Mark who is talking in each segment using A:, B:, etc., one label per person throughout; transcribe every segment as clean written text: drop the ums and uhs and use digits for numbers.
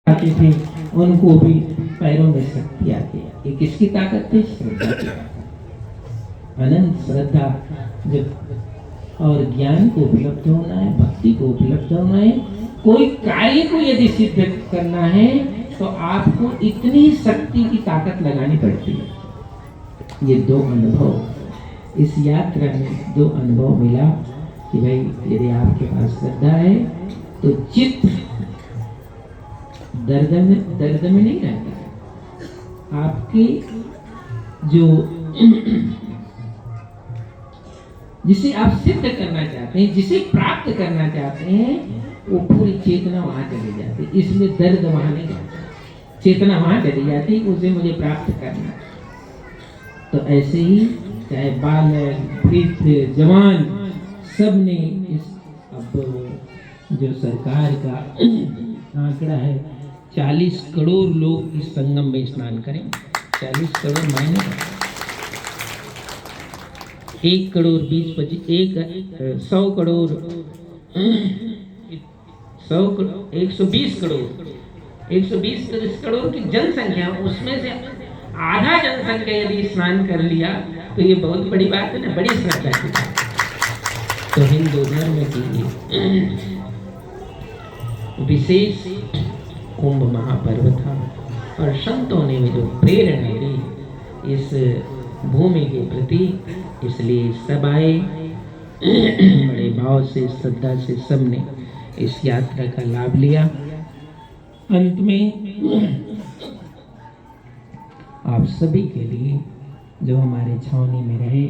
A: आते थे उनको भी पैरों में शक्ति आती है। ये किसकी ताकत थी? श्रद्धा की ताकत। अनंत श्रद्धा जब और ज्ञान को उपलब्ध होना है, भक्ति को उपलब्ध होना है, कोई कार्य को यदि सिद्ध करना है तो आपको इतनी शक्ति की ताकत लगानी पड़ती है। ये दो अनुभव इस यात्रा में, दो अनुभव मिला कि भाई यदि आपके पास श्रद्धा है तो चित्त दर्द में नहीं रहता है। आपकी जो जिसे आप सिद्ध करना चाहते हैं, जिसे प्राप्त करना चाहते हैं, वो पूरी चेतना वहां चली जाती है। इसलिए दर्द वहां नहीं जाता, चेतना वहां चली जाती, उसे मुझे प्राप्त करना। तो ऐसे ही चाहे बालक, वृद्ध, जवान, सब ने इस, अब जो सरकार का आंकड़ा है 40 करोड़ लोग इस संगम में स्नान करें। 40 करोड़ मायने 1 करोड़ 20 25 100 करोड़ 120 करोड़ की जनसंख्या, उसमें से आधा जनसंख्या यदि स्नान कर लिया तो ये बहुत बड़ी बात है ना, बड़ी श्रद्धा की बात। तो हिंदू धर्म की विशेष कुंभ महापर्व था और संतों ने भी जो प्रेरणा दी इस भूमि के प्रति, इसलिए सब आए बड़े भाव से, श्रद्धा से, सबने इस यात्रा का लाभ लिया। अंत में आप सभी के लिए जो हमारे छावनी में रहे,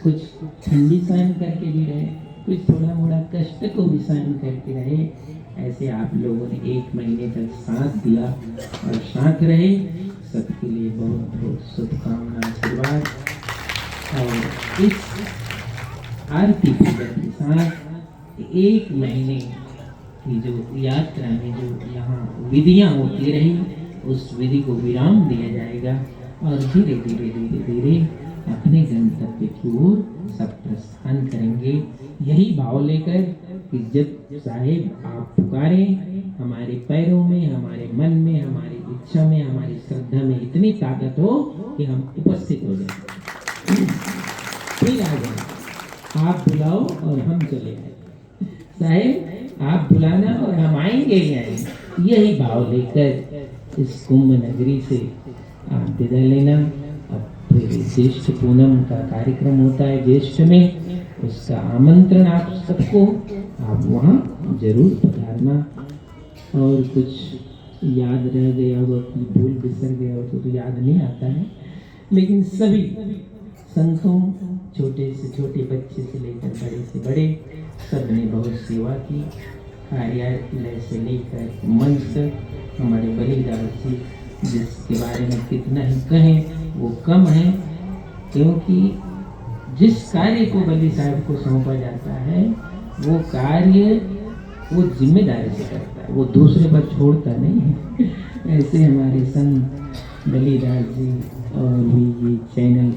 A: कुछ ठंडी सहन करके भी रहे, कुछ थोड़ा मोड़ा कष्ट को भी सहन करके रहे, ऐसे आप लोगों ने 1 महीने तक साथ दिया और साथ रहे, सबके लिए बहुत बहुत शुभकामना, आशीर्वाद। और इस आरती पूजा के साथ 1 महीने की जो यात्रा में जो यहाँ विधियाँ होती रही, उस विधि को विराम दिया जाएगा और धीरे धीरे धीरे धीरे अपने गंतव्य की ओर सब प्रस्थान करेंगे। यही भाव लेकर कि जब साहेब आप पुकारें, हमारे पैरों में, हमारे मन में, हमारी इच्छा में, हमारी श्रद्धा में इतनी ताकत हो कि हम उपस्थित हो जाए। फिर आ जाए, आप बुलाओ और हम चले आए। साहेब आप बुलाना और हम आएंगे ही आएंगे। यही भाव लेकर इस कुंभ नगरी से आप विदा लेना। अब फिर ज्येष्ठ पूनम का कार्यक्रम होता है ज्येष्ठ में, उसका आमंत्रण आप सबको, आप वहाँ जरूर पधारना। और कुछ याद रह गया हो, अपनी भूल बिसर गया हो तो याद नहीं आता है, लेकिन सभी संतों, छोटे से छोटे बच्चे से लेकर बड़े से बड़े, सब ने बहुत सेवा की। कार्यालय से लेकर मंच तक हमारे बलिदास जी, जिसके बारे में कितना ही कहें वो कम है, क्योंकि जिस कार्य को बलि साहब को सौंपा जाता है वो कार्य वो जिम्मेदारी से करता है, वो दूसरे पर छोड़ता नहीं है। ऐसे हमारे संत बलिदास जी और भी ये चैनल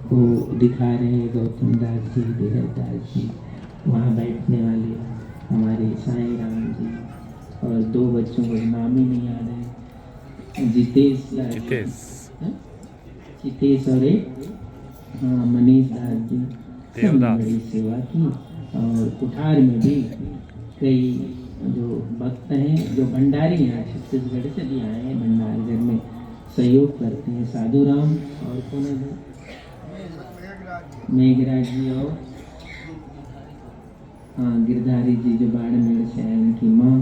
A: को दिखा रहे गौतम दास जी, देहर दास जी, वहाँ बैठने वाले हमारे साईं राम जी, और 2 बच्चों को नाम ही नहीं याद है, जितेश और एक मनीष दास जी, सबने बड़ी सेवा की। और कुठार में भी कई जो भक्त हैं, जो भंडारी हैं, छत्तीसगढ़ से भी आए हैं, भंडारगढ़ में सहयोग करते हैं, साधु राम और कौन है, मेघराज जी और गिरधारी जी जो बाड़मेर से आए, उनकी माँ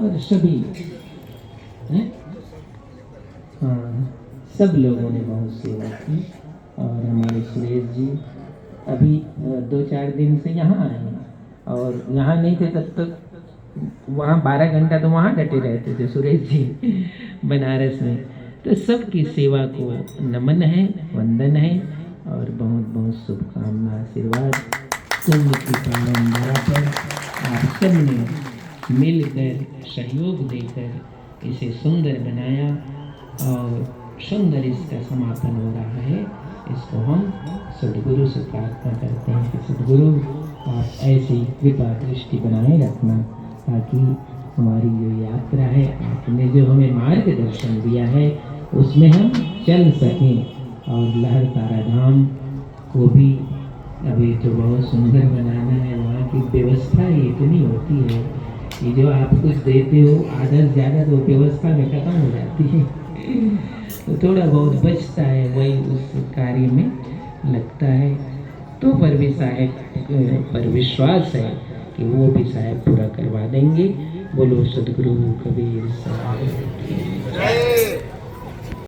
A: और सभी हैं। सब लोगों ने बहुत सेवा की। और हमारे सुरेश जी अभी 2-4 दिन से यहाँ आए हैं, और यहाँ नहीं थे तब तक वहाँ 12 घंटा तो वहाँ डटे रहते थे सुरेश जी बनारस में। तो सबकी सेवा को नमन है, वंदन है और बहुत बहुत शुभकामना, आशीर्वाद। कुंभ की परंपरा पर आप सब ने मिलकर सहयोग देकर इसे सुंदर बनाया और सुंदर इसका समापन हो रहा है। इसको हम सद्गुरु से प्रार्थना करते हैं कि सद्गुरु आप ऐसी कृपा दृष्टि बनाए रखना, ताकि हमारी जो यात्रा है, आपने जो हमें मार्गदर्शन दिया है, उसमें हम चल सकें और लहर तारा धाम को भी अभी तो बहुत सुंदर बनाना है। वहाँ की व्यवस्था ही इतनी होती है कि जो आप कुछ देते हो आधा से ज़्यादा तो व्यवस्था में खत्म हो जाती है, तो थोड़ा बहुत बचता है, वही उस कार्य में लगता है। तो पर भी साहेब पर विश्वास है कि वो भी साहेब पूरा करवा देंगे। बोलो सदगुरु कबीर साहब की जय।